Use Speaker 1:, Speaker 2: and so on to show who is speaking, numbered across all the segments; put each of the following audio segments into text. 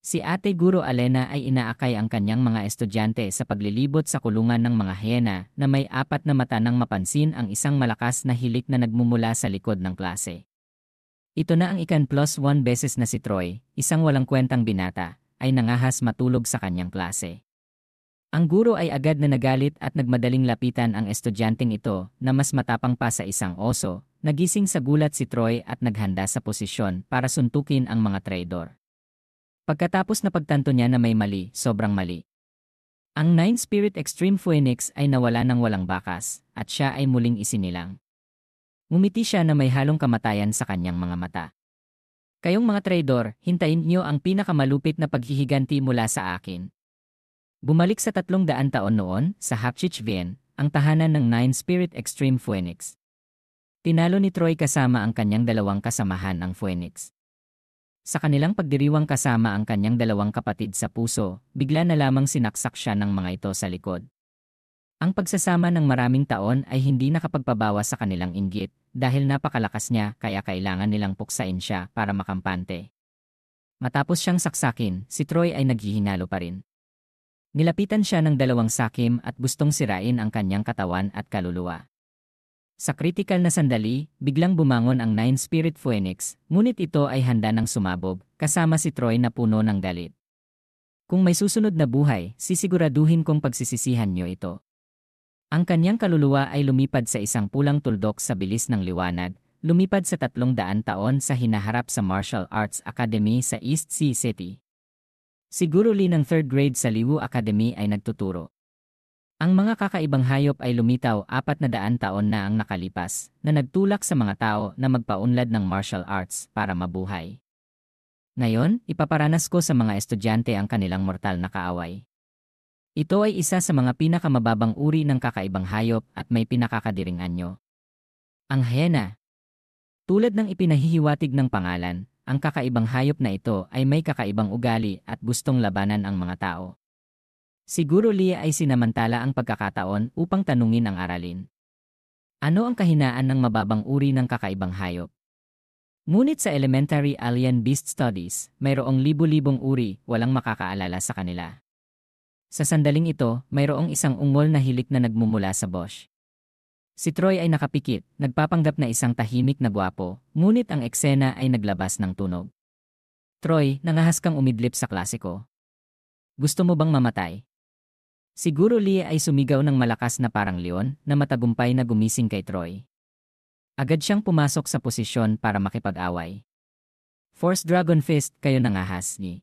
Speaker 1: Si Ate Guro Alena ay inaakay ang kanyang mga estudyante sa paglilibot sa kulungan ng mga hyena na may apat na mata nang mapansin ang isang malakas na hilik na nagmumula sa likod ng klase. Ito na ang ikan+1 beses na si Troy, isang walang kwentang binata, ay nangahas matulog sa kanyang klase. Ang guro ay agad na nagalit at nagmadaling lapitan ang estudyanteng ito na mas matapang pa sa isang oso. Nagising sa gulat si Troy at naghanda sa posisyon para suntukin ang mga traidor. Pagkatapos na pagtanto niya na may mali, sobrang mali. Ang Nine Spirit Extreme Phoenix ay nawala ng walang bakas at siya ay muling isinilang. Ngumiti siya na may halong kamatayan sa kanyang mga mata. Kayong mga traidor, hintayin niyo ang pinakamalupit na paghihiganti mula sa akin. Bumalik sa 300 taon noon, sa Hakchichvien, ang tahanan ng Nine Spirit Extreme Phoenix. Tinalo ni Troy kasama ang kanyang dalawang kasamahan ang Phoenix. Sa kanilang pagdiriwang kasama ang kanyang dalawang kapatid sa puso, bigla na lamang sinaksak siya ng mga ito sa likod. Ang pagsasama ng maraming taon ay hindi nakapagpabawas sa kanilang inggit dahil napakalakas niya kaya kailangan nilang puksain siya para makampante. Matapos siyang saksakin, si Troy ay naghihinalo pa rin. Nilapitan siya ng dalawang sakim at gustong sirain ang kanyang katawan at kaluluwa. Sa kritikal na sandali, biglang bumangon ang Nine Spirit Phoenix, ngunit ito ay handa ng sumabog, kasama si Troy na puno ng galit. Kung may susunod na buhay, sisiguraduhin kong pagsisisihan niyo ito. Ang kanyang kaluluwa ay lumipad sa isang pulang tuldok sa bilis ng liwanag, lumipad sa 300 taon sa hinaharap sa Martial Arts Academy sa East Sea City. Si Guro Lee ng 3rd grade sa Liwu Academy ay nagtuturo. Ang mga kakaibang hayop ay lumitaw 400 taon na ang nakalipas, na nagtulak sa mga tao na magpaunlad ng martial arts para mabuhay. Ngayon, ipaparanas ko sa mga estudyante ang kanilang mortal na kaaway. Ito ay isa sa mga pinakamababang uri ng kakaibang hayop at may pinakakadiring anyo. Ang hyena. Tulad ng ipinahihiwatig ng pangalan, ang kakaibang hayop na ito ay may kakaibang ugali at gustong labanan ang mga tao. Si Guro Lee ay sinamantala ang pagkakataon upang tanungin ang aralin. Ano ang kahinaan ng mababang uri ng kakaibang hayop? Ngunit sa Elementary Alien Beast Studies, mayroong libu-libong uri, walang makakaalala sa kanila. Sa sandaling ito, mayroong isang ungol na hilik na nagmumula sa bush. Si Troy ay nakapikit, nagpapanggap na isang tahimik na gwapo, ngunit ang eksena ay naglabas ng tunog. Troy, nangahas kang umidlip sa klase ko. Gusto mo bang mamatay? Si Guro Lee ay sumigaw ng malakas na parang leon na matagumpay na gumising kay Troy. Agad siyang pumasok sa posisyon para makipag-away. Force Dragon Fist, kayo nangahas ni.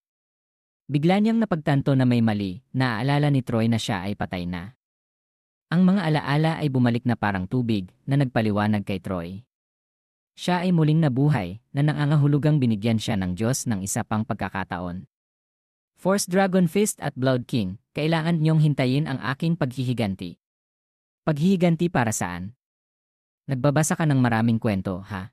Speaker 1: Bigla niyang napagtanto na may mali, naaalala ni Troy na siya ay patay na. Ang mga alaala ay bumalik na parang tubig na nagpaliwanag kay Troy. Siya ay muling nabuhay na nangangahulugang binigyan siya ng Diyos ng isa pang pagkakataon. Force Dragon Fist at Blood King, kailangan niyong hintayin ang aking paghihiganti. Paghihiganti para saan? Nagbabasa ka ng maraming kwento, ha?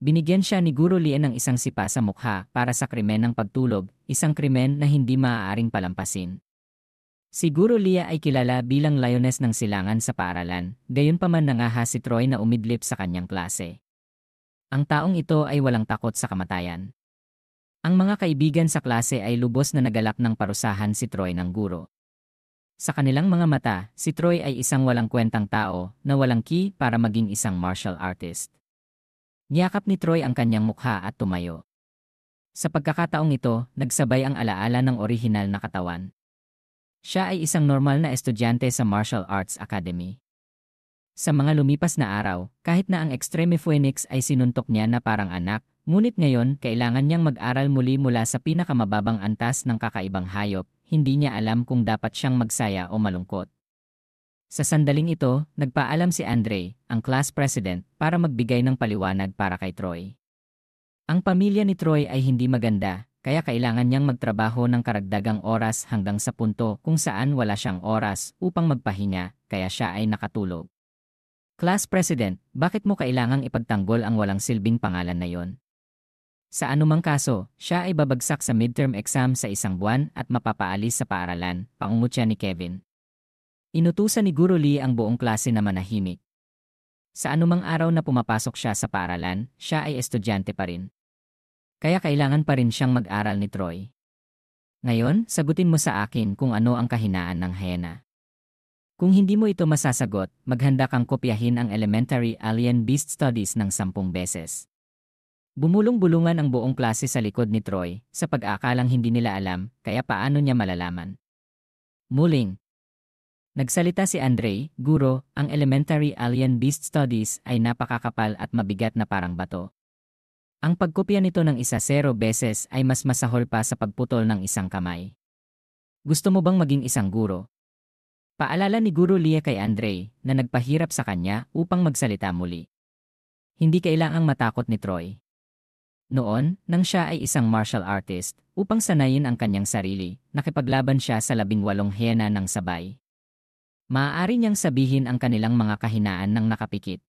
Speaker 1: Binigyan siya ni Guro Lee ng isang sipa sa mukha para sa krimen ng pagtulog, isang krimen na hindi maaaring palampasin. Si Guro Lee ay kilala bilang lioness ng silangan sa paaralan, gayunpaman nangahas si Troy na umidlip sa kanyang klase. Ang taong ito ay walang takot sa kamatayan. Ang mga kaibigan sa klase ay lubos na nagalak ng parusahan si Troy ng guro. Sa kanilang mga mata, si Troy ay isang walang kwentang tao na walang ki para maging isang martial artist. Niyakap ni Troy ang kanyang mukha at tumayo. Sa pagkakataong ito, nagsabay ang alaala ng orihinal na katawan. Siya ay isang normal na estudyante sa Martial Arts Academy. Sa mga lumipas na araw, kahit na ang Extreme Phoenix ay sinuntok niya na parang anak, ngunit ngayon kailangan niyang mag-aral muli mula sa pinakamababang antas ng kakaibang hayop, hindi niya alam kung dapat siyang magsaya o malungkot. Sa sandaling ito, nagpaalam si Andre, ang class president, para magbigay ng paliwanag para kay Troy. Ang pamilya ni Troy ay hindi maganda, kaya kailangan niyang magtrabaho ng karagdagang oras hanggang sa punto kung saan wala siyang oras upang magpahinga, kaya siya ay nakatulog. Class president, bakit mo kailangang ipagtanggol ang walang silbing pangalan na yon? Sa anumang kaso, siya ay babagsak sa midterm exam sa isang buwan at mapapaalis sa paaralan, pangungutya ni Kevin. Inutusan ni Guro Lee ang buong klase na manahimik. Sa anumang araw na pumapasok siya sa paaralan, siya ay estudyante pa rin. Kaya kailangan pa rin siyang mag-aral ni Troy. Ngayon, sagutin mo sa akin kung ano ang kahinaan ng hyena. Kung hindi mo ito masasagot, maghanda kang kopyahin ang Elementary Alien Beast Studies ng 10 beses. Bumulong-bulungan ang buong klase sa likod ni Troy, sa pag-aakalang hindi nila alam, kaya paano niya malalaman. Muling, nagsalita si Andre, Guro, ang Elementary Alien Beast Studies ay napakakapal at mabigat na parang bato. Ang pagkopya nito ng 10 beses ay mas masahol pa sa pagputol ng isang kamay. Gusto mo bang maging isang guro? Paalala ni Guro Lia kay Andre na nagpahirap sa kanya upang magsalita muli. Hindi kailangang matakot ni Troy. Noon, nang siya ay isang martial artist, upang sanayin ang kanyang sarili, nakipaglaban siya sa 18 hyena ng sabay. Maaari niyang sabihin ang kanilang mga kahinaan ng nakapikit.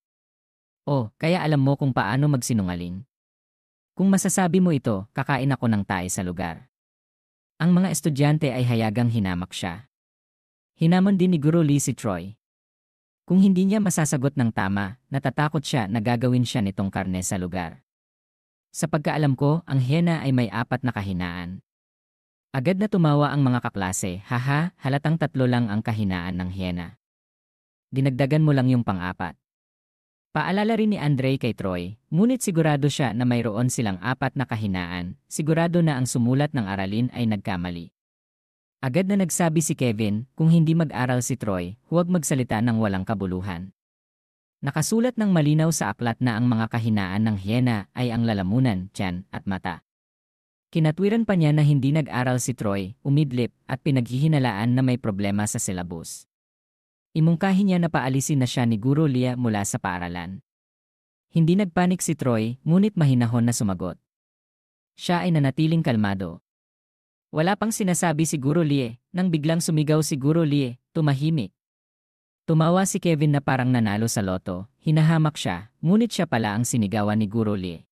Speaker 1: O, kaya alam mo kung paano magsinungaling. Kung masasabi mo ito, kakain ako ng tae sa lugar. Ang mga estudyante ay hayagang hinamak siya. Hinamon din ni Guro Lee si Troy. Kung hindi niya masasagot ng tama, natatakot siya na gagawin siya nitong karne sa lugar. Sa pagkaalam ko, ang hyena ay may 4 na kahinaan. Agad na tumawa ang mga kaklase, haha, halatang 3 lang ang kahinaan ng hyena. Dinagdagan mo lang yung pang-4. Paalala rin ni Andre kay Troy, ngunit sigurado siya na mayroon silang 4 na kahinaan, sigurado na ang sumulat ng aralin ay nagkamali. Agad na nagsabi si Kevin, kung hindi mag-aral si Troy, huwag magsalita ng walang kabuluhan. Nakasulat ng malinaw sa aklat na ang mga kahinaan ng hyena ay ang lalamunan, tiyan, at mata. Kinatwiran pa niya na hindi nag-aral si Troy, umidlip, at pinaghihinalaan na may problema sa syllabus. Imungkahi niya na paalisin na siya ni Guro Lia mula sa paaralan. Hindi nagpanik si Troy, ngunit mahinahon na sumagot. Siya ay nanatiling kalmado. Wala pang sinasabi si Guro Lie, nang biglang sumigaw si Guro Lie, tumahimik. Tumawa si Kevin na parang nanalo sa loto, hinahamak siya, ngunit siya pala ang sinigawan ni Guro Lie.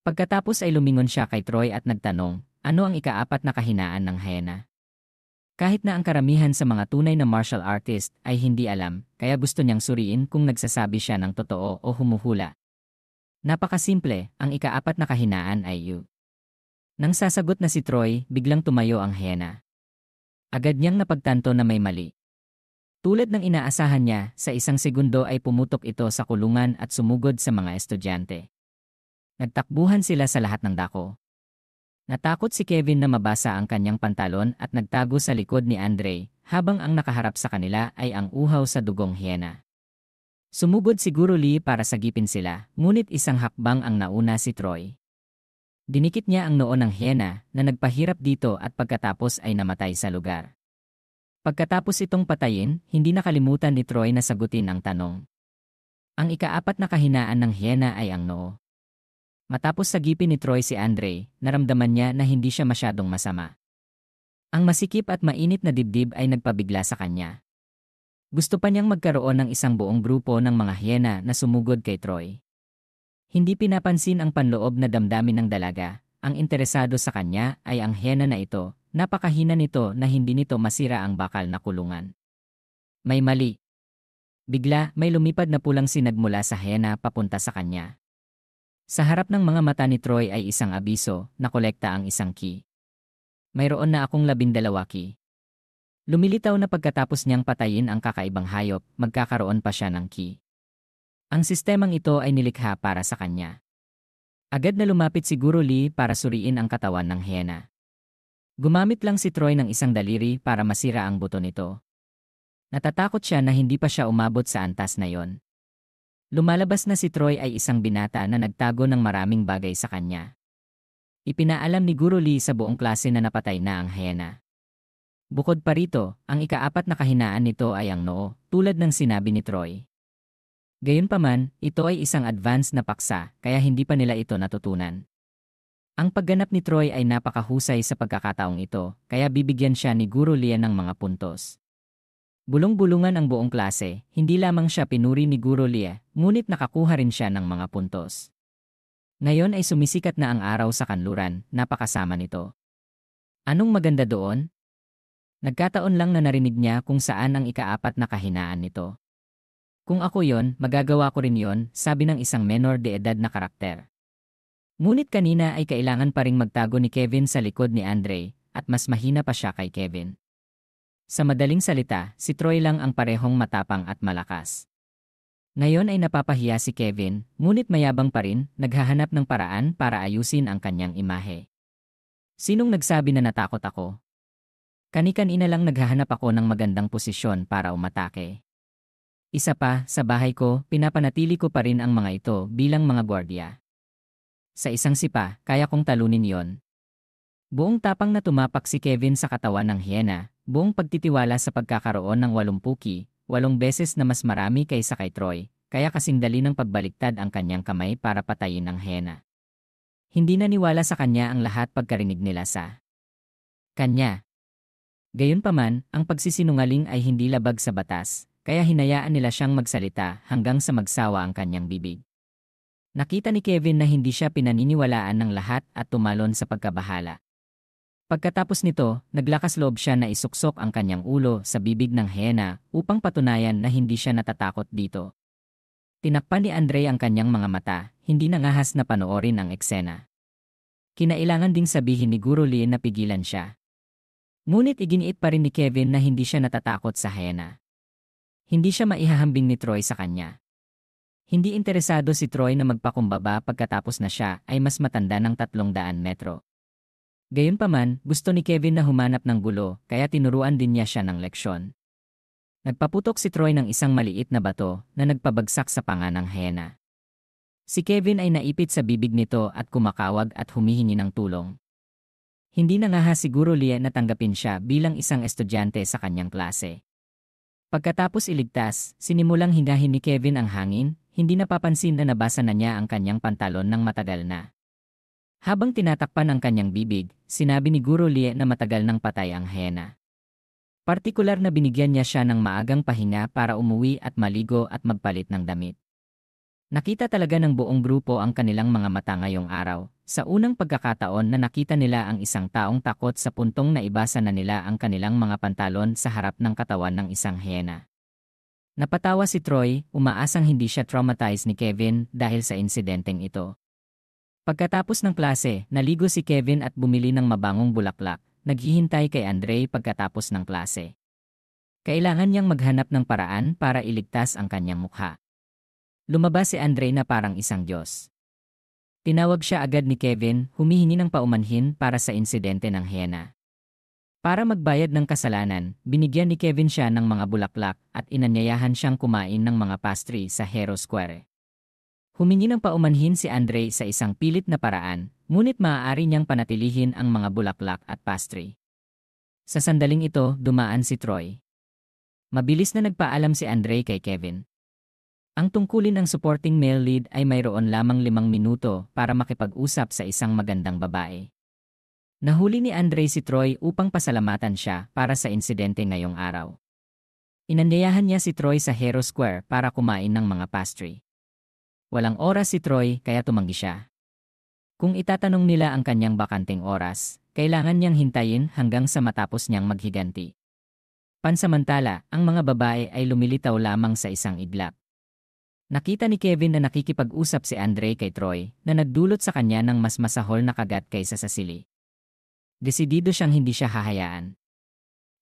Speaker 1: Pagkatapos ay lumingon siya kay Troy at nagtanong, ano ang ika-4 na kahinaan ng hyena? Kahit na ang karamihan sa mga tunay na martial artist ay hindi alam, kaya gusto niyang suriin kung nagsasabi siya ng totoo o humuhula. Napakasimple, ang ika-4 na kahinaan ay you. Nang sasagot na si Troy, biglang tumayo ang hyena. Agad niyang napagtanto na may mali. Tulad ng inaasahan niya, sa 1 segundo ay pumutok ito sa kulungan at sumugod sa mga estudyante. Nagtakbuhan sila sa lahat ng dako. Natakot si Kevin na mabasa ang kanyang pantalon at nagtago sa likod ni Andre, habang ang nakaharap sa kanila ay ang uhaw sa dugong hyena. Sumugod si Guro Lee para sagipin sila, ngunit isang hakbang ang nauna si Troy. Dinikit niya ang noo ng hyena na nagpahirap dito at pagkatapos ay namatay sa lugar. Pagkatapos itong patayin, hindi nakalimutan ni Troy na sagutin ang tanong. Ang ika-4 na kahinaan ng hyena ay ang noo. Matapos sagipin ni Troy si Andre, naramdaman niya na hindi siya masyadong masama. Ang masikip at mainit na dibdib ay nagpabigla sa kanya. Gusto pa niyang magkaroon ng isang buong grupo ng mga hyena na sumugod kay Troy. Hindi pinapansin ang panloob na damdamin ng dalaga, ang interesado sa kanya ay ang hyena na ito, napakahina nito na hindi nito masira ang bakal na kulungan. May mali. Bigla, may lumipad na pulang sinag mula sa hyena papunta sa kanya. Sa harap ng mga mata ni Troy ay isang abiso, nakolekta ang isang key. Mayroon na akong 12 key. Lumilitaw na pagkatapos niyang patayin ang kakaibang hayop, magkakaroon pa siya ng key. Ang sistemang ito ay nilikha para sa kanya. Agad na lumapit si Guro Lee para suriin ang katawan ng hyena. Gumamit lang si Troy ng isang daliri para masira ang buto nito. Natatakot siya na hindi pa siya umabot sa antas na yon. Lumalabas na si Troy ay isang binata na nagtago ng maraming bagay sa kanya. Ipinaalam ni Guro Lee sa buong klase na napatay na ang hyena. Bukod pa rito, ang ika-4 na kahinaan nito ay ang noo, tulad ng sinabi ni Troy. Gayunpaman, ito ay isang advanced na paksa, kaya hindi pa nila ito natutunan. Ang pagganap ni Troy ay napakahusay sa pagkakataong ito, kaya bibigyan siya ni Guro Lee ng mga puntos. Bulong-bulungan ang buong klase, hindi lamang siya pinuri ni Guro Lee, ngunit nakakuha rin siya ng mga puntos. Ngayon ay sumisikat na ang araw sa kanluran, napakasama nito. Anong maganda doon? Nagkataon lang na narinig niya kung saan ang ika-4 na kahinaan nito. Kung ako yon, magagawa ko rin yon, sabi ng isang menor de edad na karakter. Ngunit kanina ay kailangan pa ring magtago ni Kevin sa likod ni Andre, at mas mahina pa siya kay Kevin. Sa madaling salita, si Troy lang ang parehong matapang at malakas. Ngayon ay napapahiya si Kevin, ngunit mayabang pa rin, naghahanap ng paraan para ayusin ang kanyang imahe. Sinong nagsabi na natakot ako? Kani-kanina lang naghahanap ako ng magandang posisyon para umatake. Isa pa, sa bahay ko, pinapanatili ko pa rin ang mga ito bilang mga gwardiya. Sa isang sipa, kaya kong talunin yon. Buong tapang na tumapak si Kevin sa katawan ng hyena, buong pagtitiwala sa pagkakaroon ng 8 puki, 8 beses na mas marami kaysa kay Troy, kaya kasing dali ng pagbaliktad ang kanyang kamay para patayin ang hyena. Hindi naniwala sa kanya ang lahat pagkarinig nila sa kanya. Gayunpaman, ang pagsisinungaling ay hindi labag sa batas, kaya hinayaan nila siyang magsalita hanggang sa magsawa ang kanyang bibig. Nakita ni Kevin na hindi siya pinaniniwalaan ng lahat at tumalon sa pagkabahala. Pagkatapos nito, naglakas loob siya na isuksok ang kanyang ulo sa bibig ng hyena upang patunayan na hindi siya natatakot dito. Tinakpan ni Andre ang kanyang mga mata, hindi nangahas na panoorin ang eksena. Kinailangan ding sabihin ni Guro Lee na pigilan siya. Ngunit iginiit pa rin ni Kevin na hindi siya natatakot sa hyena. Hindi siya maihahambing ni Troy sa kanya. Hindi interesado si Troy na magpakumbaba pagkatapos na siya ay mas matanda ng 300 metro. Gayunpaman, gusto ni Kevin na humanap ng gulo kaya tinuruan din niya siya ng leksyon. Nagpaputok si Troy ng isang maliit na bato na nagpabagsak sa panga ng hyena. Si Kevin ay naipit sa bibig nito at kumakawag at humihingi ng tulong. Hindi na nga siguro Lee na tanggapin siya bilang isang estudyante sa kanyang klase. Pagkatapos iligtas, sinimulang hinahin ni Kevin ang hangin, hindi napapansin na nabasa na niya ang kanyang pantalon ng matagal na. Habang tinatakpan ang kanyang bibig, sinabi ni Guro Lee na matagal nang patay ang hyena. Partikular na binigyan niya siya ng maagang pahinga para umuwi at maligo at magpalit ng damit. Nakita talaga ng buong grupo ang kanilang mga mata ngayong araw. Sa unang pagkakataon na nakita nila ang isang taong takot sa puntong na ibasa na nila ang kanilang mga pantalon sa harap ng katawan ng isang hyena. Napatawa si Troy, umaasang hindi siya traumatized ni Kevin dahil sa insidenteng ito. Pagkatapos ng klase, naligo si Kevin at bumili ng mabangong bulaklak, naghihintay kay Andre pagkatapos ng klase. Kailangan niyang maghanap ng paraan para iligtas ang kanyang mukha. Lumabas si Andre na parang isang Diyos. Tinawag siya agad ni Kevin, humihingi ng paumanhin para sa insidente ng hyena. Para magbayad ng kasalanan, binigyan ni Kevin siya ng mga bulaklak at inanyayahan siyang kumain ng mga pastry sa Hero Square. Humingi ng paumanhin si Andre sa isang pilit na paraan, ngunit maaari niyang panatilihin ang mga bulaklak at pastry. Sa sandaling ito, dumaan si Troy. Mabilis na nagpaalam si Andre kay Kevin. Ang tungkulin ng supporting male lead ay mayroon lamang 5 minuto para makipag-usap sa isang magandang babae. Nahuli ni Andre si Troy upang pasalamatan siya para sa insidente ngayong araw. Inanyayahan niya si Troy sa Hero Square para kumain ng mga pastry. Walang oras si Troy kaya tumanggi siya. Kung itatanong nila ang kanyang bakanteng oras, kailangan niyang hintayin hanggang sa matapos niyang maghiganti. Pansamantala, ang mga babae ay lumilitaw lamang sa isang iglap. Nakita ni Kevin na nakikipag-usap si Andre kay Troy na nagdulot sa kanya ng mas masahol na kagat kaysa sa sili. Desidido siyang hindi siya hahayaan.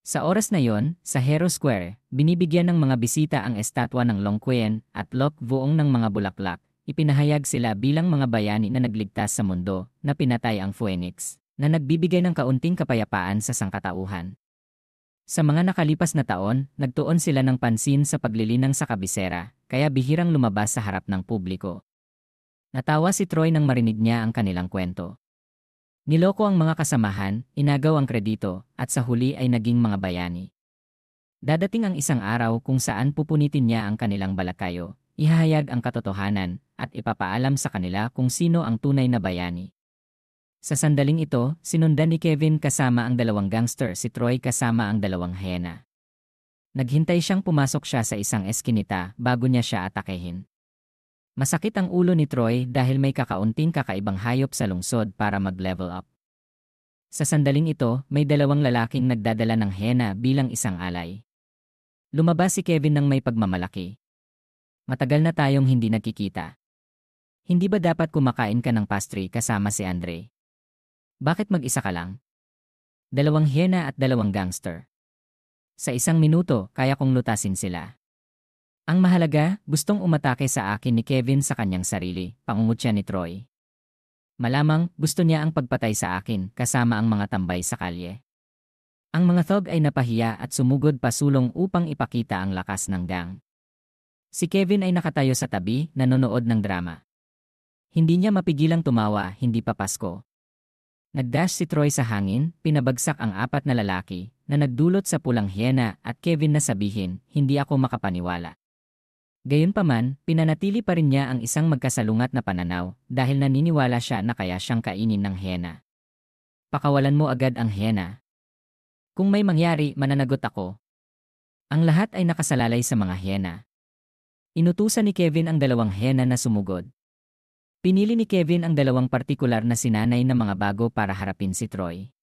Speaker 1: Sa oras na yon, sa Hero Square, binibigyan ng mga bisita ang estatwa ng Long Quyen at Lok Vuong ng mga bulaklak. Ipinahayag sila bilang mga bayani na nagligtas sa mundo na pinatay ang Phoenix, na nagbibigay ng kaunting kapayapaan sa sangkatauhan. Sa mga nakalipas na taon, nagtuon sila ng pansin sa paglilinang sa kabisera, kaya bihirang lumabas sa harap ng publiko. Natawa si Troy nang marinig niya ang kanilang kwento. Niloko ang mga kasamahan, inagaw ang kredito, at sa huli ay naging mga bayani. Dadating ang isang araw kung saan pupunitin niya ang kanilang balakayo, ihahayag ang katotohanan, at ipapaalam sa kanila kung sino ang tunay na bayani. Sa sandaling ito, sinundan ni Kevin kasama ang 2 gangster, si Troy kasama ang 2 hyena. Naghintay siyang pumasok siya sa isang eskinita bago niya siya atakehin. Masakit ang ulo ni Troy dahil may kakaunting kakaibang hayop sa lungsod para mag-level up. Sa sandaling ito, may 2 lalaking nagdadala ng hyena bilang isang alay. Lumabas si Kevin ng may pagmamalaki. Matagal na tayong hindi nagkikita. Hindi ba dapat kumakain ka ng pastry kasama si Andre? Bakit mag-isa ka lang? Dalawang hyena at dalawang gangster. Sa isang minuto, kaya kong lutasin sila. Ang mahalaga, gustong umatake sa akin ni Kevin sa kanyang sarili, pangungutya ni Troy. Malamang, gusto niya ang pagpatay sa akin, kasama ang mga tambay sa kalye. Ang mga thug ay napahiya at sumugod pasulong upang ipakita ang lakas ng gang. Si Kevin ay nakatayo sa tabi, nanonood ng drama. Hindi niya mapigilang tumawa, hindi pa Pasko. Nagdash si Troy sa hangin, pinabagsak ang apat na lalaki, na nagdulot sa pulang hyena at Kevin na sabihin, hindi ako makapaniwala. Gayunpaman, pinanatili pa rin niya ang isang magkasalungat na pananaw dahil naniniwala siya na kaya siyang kainin ng hyena. Pakawalan mo agad ang hyena. Kung may mangyari, mananagot ako. Ang lahat ay nakasalalay sa mga hyena. Inutusan ni Kevin ang dalawang hyena na sumugod. Pinili ni Kevin ang dalawang partikular na sinanay na mga bago para harapin si Troy.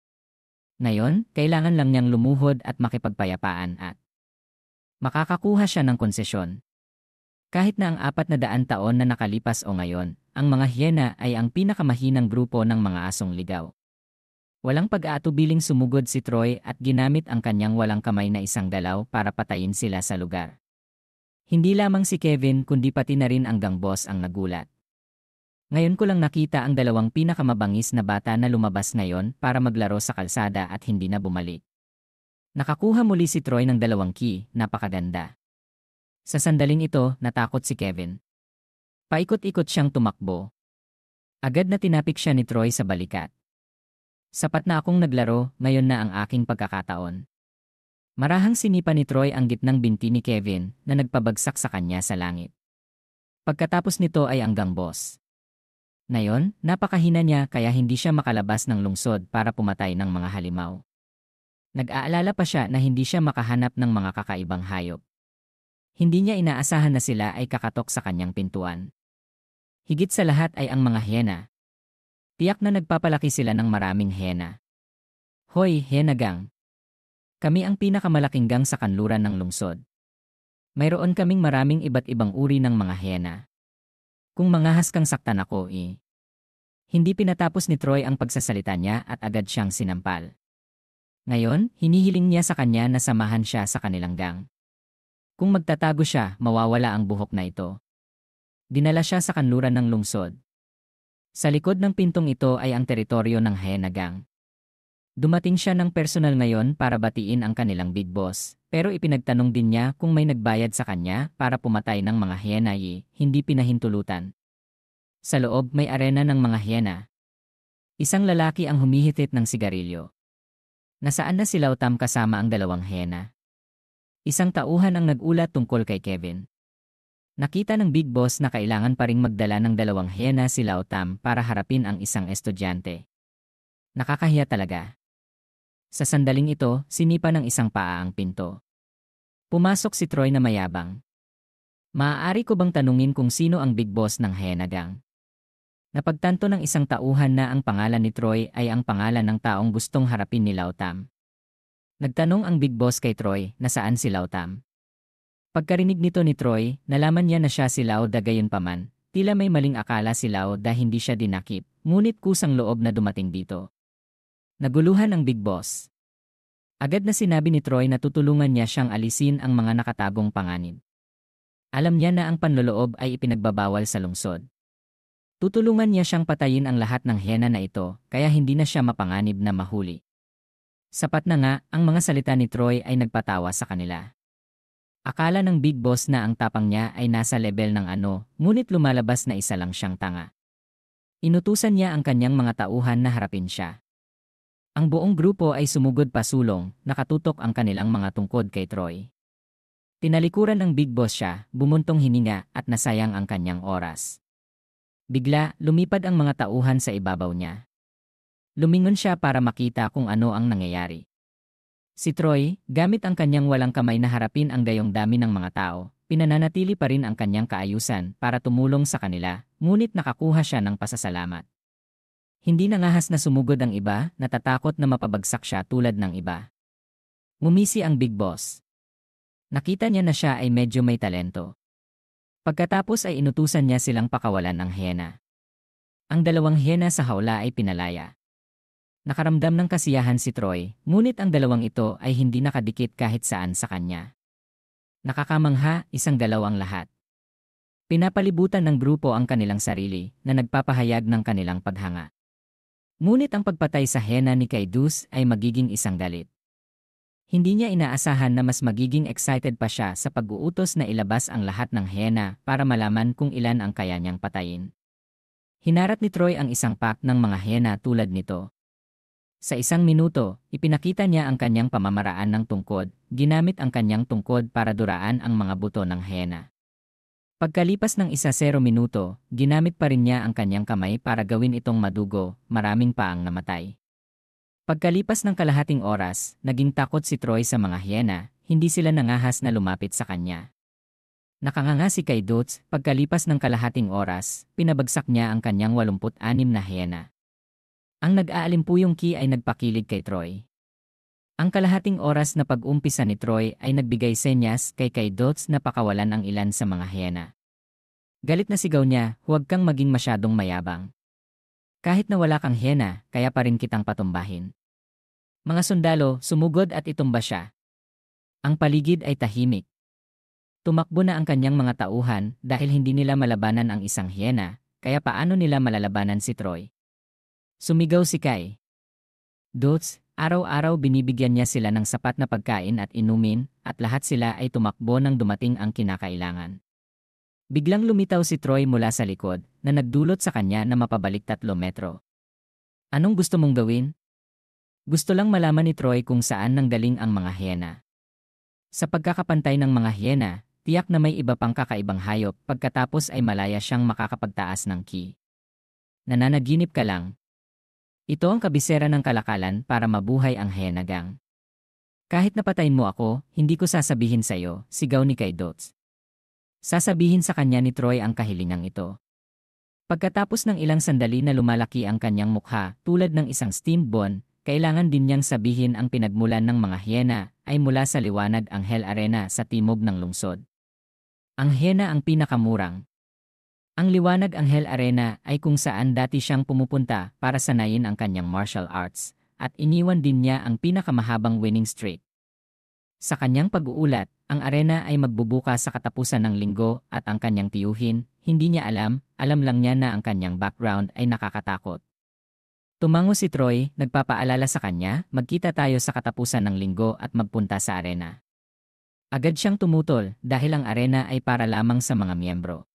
Speaker 1: Ngayon, kailangan lang niyang lumuhod at makipagpayapaan at makakakuha siya ng konsesyon. Kahit na ang 400 taon na nakalipas o ngayon, ang mga hyena ay ang pinakamahinang grupo ng mga asong ligaw. Walang pag-aatubiling sumugod si Troy at ginamit ang kanyang walang kamay na isang dalaw para patayin sila sa lugar. Hindi lamang si Kevin kundi pati na rin ang gang boss ang nagulat. Ngayon ko lang nakita ang dalawang pinakamabangis na bata na lumabas ngayon para maglaro sa kalsada at hindi na bumalik. Nakakuha muli si Troy ng dalawang key, napakaganda. Sa sandaling ito, natakot si Kevin. Paikot-ikot siyang tumakbo. Agad na tinapik siya ni Troy sa balikat. Sapat na akong naglaro, ngayon na ang aking pagkakataon. Marahang sinipa ni Troy ang gitnang binti ni Kevin na nagpabagsak sa kanya sa langit. Pagkatapos nito ay ang gang boss. Ngayon, napakahina niya kaya hindi siya makalabas ng lungsod para pumatay ng mga halimaw. Nag-aalala pa siya na hindi siya makahanap ng mga kakaibang hayop. Hindi niya inaasahan na sila ay kakatok sa kanyang pintuan. Higit sa lahat ay ang mga hyena. Tiyak na nagpapalaki sila ng maraming hyena. Hoy, hyena gang! Kami ang pinakamalaking gang sa kanluran ng lungsod. Mayroon kaming maraming iba't ibang uri ng mga hyena. Kung mangahas kang saktan ako Hindi pinatapos ni Troy ang pagsasalita niya at agad siyang sinampal. Ngayon, hinihiling niya sa kanya na samahan siya sa kanilang gang. Kung magtatago siya, mawawala ang buhok na ito. Dinala siya sa kanluran ng lungsod. Sa likod ng pintong ito ay ang teritoryo ng hyena gang. Dumating siya ng personal ngayon para batiin ang kanilang big boss, pero ipinagtanong din niya kung may nagbayad sa kanya para pumatay ng mga hyena hindi pinahintulutan. Sa loob may arena ng mga hyena. Isang lalaki ang humihitit ng sigarilyo. Nasaan na si Lautam kasama ang dalawang hyena? Isang tauhan ang nag-ulat tungkol kay Kevin. Nakita ng big boss na kailangan pa ring magdala ng dalawang hyena si Lautam para harapin ang isang estudyante. Nakakahiya talaga. Sa sandaling ito, sinipa ng isang paa ang pinto. Pumasok si Troy na mayabang. Maaari ko bang tanungin kung sino ang big boss ng hyena gang? Napagtanto ng isang tauhan na ang pangalan ni Troy ay ang pangalan ng taong gustong harapin ni Lautam. Nagtanong ang big boss kay Troy na saan si Lautam. Pagkarinig nito ni Troy, nalaman niya na siya si Lauda gayunpaman. Tila may maling akala si Lauda hindi siya dinakip, ngunit kusang loob na dumating dito. Naguluhan ang big boss. Agad na sinabi ni Troy na tutulungan niya siyang alisin ang mga nakatagong panganib. Alam niya na ang panloloob ay ipinagbabawal sa lungsod. Tutulungan niya siyang patayin ang lahat ng hyena na ito, kaya hindi na siya mapanganib na mahuli. Sapat na nga, ang mga salita ni Troy ay nagpatawa sa kanila. Akala ng big boss na ang tapang niya ay nasa level ng ngunit lumalabas na isa lang siyang tanga. Inutusan niya ang kanyang mga tauhan na harapin siya. Ang buong grupo ay sumugod pasulong, nakatutok ang kanilang mga tungkod kay Troy. Tinalikuran ng big boss siya, bumuntong hininga at nasayang ang kanyang oras. Bigla, lumipad ang mga tauhan sa ibabaw niya. Lumingon siya para makita kung ano ang nangyayari. Si Troy, gamit ang kanyang walang kamay na harapin ang gayong dami ng mga tao, pinananatili pa rin ang kanyang kaayusan para tumulong sa kanila, ngunit nakakuha siya ng pasasalamat. Hindi nangahas na sumugod ang iba, natatakot na mapabagsak siya tulad ng iba. Ngumisi ang big boss. Nakita niya na siya ay medyo may talento. Pagkatapos ay inutusan niya silang pakawalan ng hyena. Ang dalawang hyena sa hawla ay pinalaya. Nakaramdam ng kasiyahan si Troy, ngunit ang dalawang ito ay hindi nakadikit kahit saan sa kanya. Nakakamangha, isang dalawang lahat. Pinapalibutan ng grupo ang kanilang sarili na nagpapahayag ng kanilang paghanga. Ngunit ang pagpatay sa hena ni Kaidus ay magiging isang galit. Hindi niya inaasahan na mas magiging excited pa siya sa pag-uutos na ilabas ang lahat ng hena para malaman kung ilan ang kaya niyang patayin. Hinarat ni Troy ang isang pack ng mga hena tulad nito. Sa isang minuto, ipinakita niya ang kanyang pamamaraan ng tungkod, ginamit ang kanyang tungkod para duraan ang mga buto ng hena. Pagkalipas ng 1-0 minuto, ginamit pa rin niya ang kanyang kamay para gawin itong madugo, maraming pa ang namatay. Pagkalipas ng kalahating oras, naging takot si Troy sa mga hyena, hindi sila nangahas na lumapit sa kanya. Nakanganga si Kaidus, pagkalipas ng kalahating oras, pinabagsak niya ang kanyang 86 na hyena. Ang nag-aalimpuyong Ki ay nagpakilig kay Troy. Ang kalahating oras na pag-umpisa ni Troy ay nagbigay senyas kay Kaidus na pakawalan ang ilan sa mga hyena. Galit na sigaw niya, huwag kang maging masyadong mayabang. Kahit na wala kang hyena, kaya pa rin kitang patumbahin. Mga sundalo, sumugod at itumba siya. Ang paligid ay tahimik. Tumakbo na ang kanyang mga tauhan dahil hindi nila malabanan ang isang hyena, kaya paano nila malalabanan si Troy? Sumigaw si Kai. Dots, araw-araw binibigyan niya sila ng sapat na pagkain at inumin, at lahat sila ay tumakbo nang dumating ang kinakailangan. Biglang lumitaw si Troy mula sa likod, na nagdulot sa kanya na mapabalik 3 metro. Anong gusto mong gawin? Gusto lang malaman ni Troy kung saan nanggaling ang mga hyena. Sa pagkakapantay ng mga hyena, tiyak na may iba pang kakaibang hayop pagkatapos ay malaya siyang makakapagtaas ng ki. Nananaginip ka lang. Ito ang kabisera ng kalakalan para mabuhay ang hyena gang. Kahit napatayin mo ako, hindi ko sasabihin sa'yo, sigaw ni Kaidus. Sasabihin sa kanya ni Troy ang kahilingang ito. Pagkatapos ng ilang sandali na lumalaki ang kanyang mukha tulad ng isang steamed bun, kailangan din niyang sabihin ang pinagmulan ng mga hyena ay mula sa liwanag ang Hell Arena sa timog ng lungsod. Ang hyena ang pinakamurang. Ang liwanag ang Hell Arena ay kung saan dati siyang pumupunta para sanayin ang kanyang martial arts, at iniwan din niya ang pinakamahabang winning streak. Sa kanyang pag-uulat, ang arena ay magbubukas sa katapusan ng linggo at ang kanyang tiyuhin, hindi niya alam lang niya na ang kanyang background ay nakakatakot. Tumango si Troy, nagpapaalala sa kanya, magkita tayo sa katapusan ng linggo at magpunta sa arena. Agad siyang tumutol dahil ang arena ay para lamang sa mga miyembro.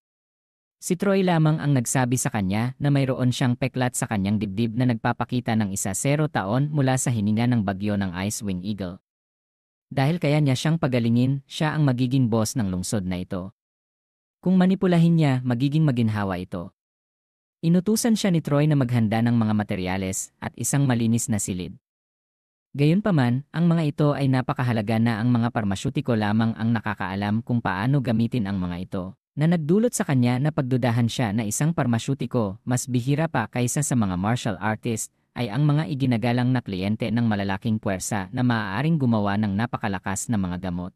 Speaker 1: Si Troy lamang ang nagsabi sa kanya na mayroon siyang peklat sa kanyang dibdib na nagpapakita ng 1-0 taon mula sa hininga ng bagyo ng Icewing Eagle. Dahil kaya niya siyang pagalingin, siya ang magiging boss ng lungsod na ito. Kung manipulahin niya, magiging maginhawa ito. Inutusan siya ni Troy na maghanda ng mga materyales at isang malinis na silid. Gayunpaman, ang mga ito ay napakahalaga na ang mga parmasyutiko lamang ang nakakaalam kung paano gamitin ang mga ito, na nagdulot sa kanya na pagdudahan siya na isang parmasyutiko mas bihira pa kaysa sa mga martial artist, ay ang mga iginagalang na kliyente ng malalaking puwersa na maaaring gumawa ng napakalakas na mga gamot.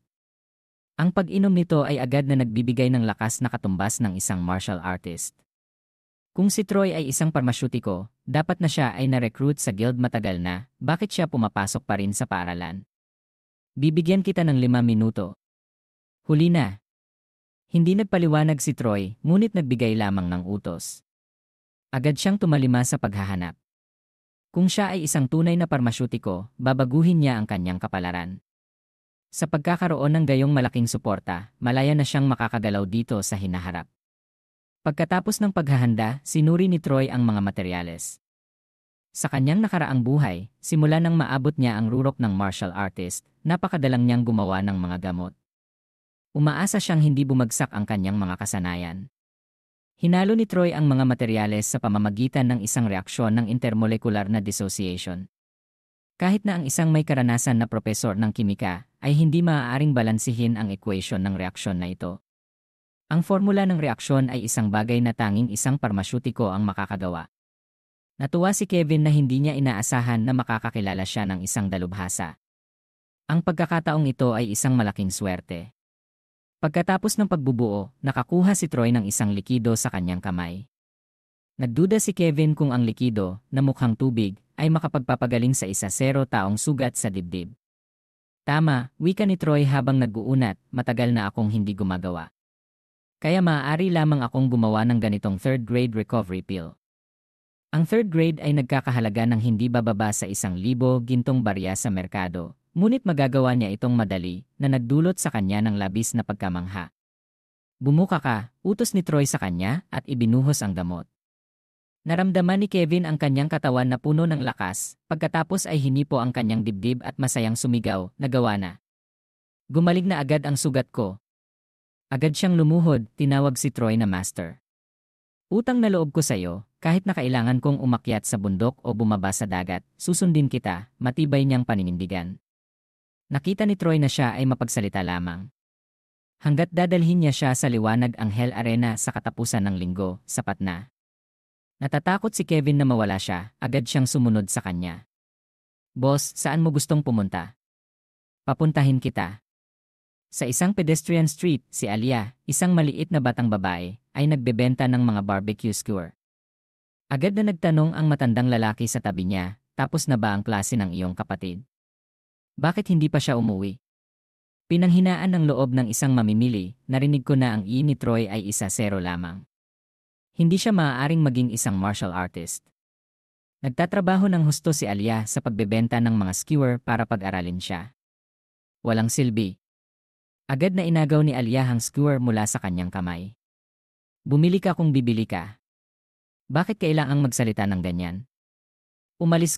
Speaker 1: Ang pag-inom nito ay agad na nagbibigay ng lakas na katumbas ng isang martial artist. Kung si Troy ay isang parmasyutiko, dapat na siya ay na-recruit sa guild matagal na, bakit siya pumapasok pa rin sa paaralan? Bibigyan kita ng 5 minuto. Huli na. Hindi nagpaliwanag si Troy, ngunit nagbigay lamang ng utos. Agad siyang tumalima sa paghahanap. Kung siya ay isang tunay na parmasyutiko, babaguhin niya ang kanyang kapalaran. Sa pagkakaroon ng gayong malaking suporta, malaya na siyang makakagalaw dito sa hinaharap. Pagkatapos ng paghahanda, sinuri ni Troy ang mga materyales. Sa kanyang nakaraang buhay, simula nang maabot niya ang rurok ng martial artist, napakadalang niyang gumawa ng mga gamot. Umaasa siyang hindi bumagsak ang kanyang mga kasanayan. Hinalo ni Troy ang mga materyales sa pamamagitan ng isang reaksyon ng intermolecular na dissociation. Kahit na ang isang may karanasan na propesor ng kimika, ay hindi maaaring balansihin ang equation ng reaksyon na ito. Ang formula ng reaksyon ay isang bagay na tanging isang parmasyutiko ang makakagawa. Natuwa si Kevin na hindi niya inaasahan na makakakilala siya ng isang dalubhasa. Ang pagkakataong ito ay isang malaking swerte. Pagkatapos ng pagbubuo, nakakuha si Troy ng isang likido sa kanyang kamay. Nagduda si Kevin kung ang likido, na mukhang tubig, ay makapagpapagaling sa 1-0 taong sugat sa dibdib. Tama, wika ni Troy habang nag-uunat, matagal na akong hindi gumagawa. Kaya maaari lamang akong gumawa ng ganitong third grade recovery pill. Ang third grade ay nagkakahalaga ng hindi bababa sa 1,000 gintong barya sa merkado, ngunit magagawa niya itong madali na nagdulot sa kanya ng labis na pagkamangha. Bumuka ka, utos ni Troy sa kanya at ibinuhos ang gamot. Naramdaman ni Kevin ang kanyang katawan na puno ng lakas, pagkatapos ay hinipo ang kanyang dibdib at masayang sumigaw, nagawa na. Gumaling na agad ang sugat ko. Agad siyang lumuhod, tinawag si Troy na master. Utang na loob ko sa'yo, kahit na kailangan kong umakyat sa bundok o bumaba sa dagat, susundin kita, matibay niyang paninindigan. Nakita ni Troy na siya ay mapagsalita lamang. Hanggat dadalhin niya siya sa liwanag ang Hell Arena sa katapusan ng linggo, sapat na. Natatakot si Kevin na mawala siya, agad siyang sumunod sa kanya. Boss, saan mo gustong pumunta? Papuntahin kita. Sa isang pedestrian street, si Alia, isang maliit na batang babae, ay nagbebenta ng mga barbecue skewer. Agad na nagtanong ang matandang lalaki sa tabi niya, tapos na ba ang klase ng iyong kapatid? Bakit hindi pa siya umuwi? Pinanghinaan ng loob ng isang mamimili, narinig ko na ang ni Troy ay 1-0 lamang. Hindi siya maaaring maging isang martial artist. Nagtatrabaho ng husto si Alia sa pagbebenta ng mga skewer para pag-aralin siya. Walang silbi. Agad na inagaw ni Alia ang skewer mula sa kanyang kamay. Bumili ka kung bibili ka. Bakit kailangang magsalita ng ganyan? Umalis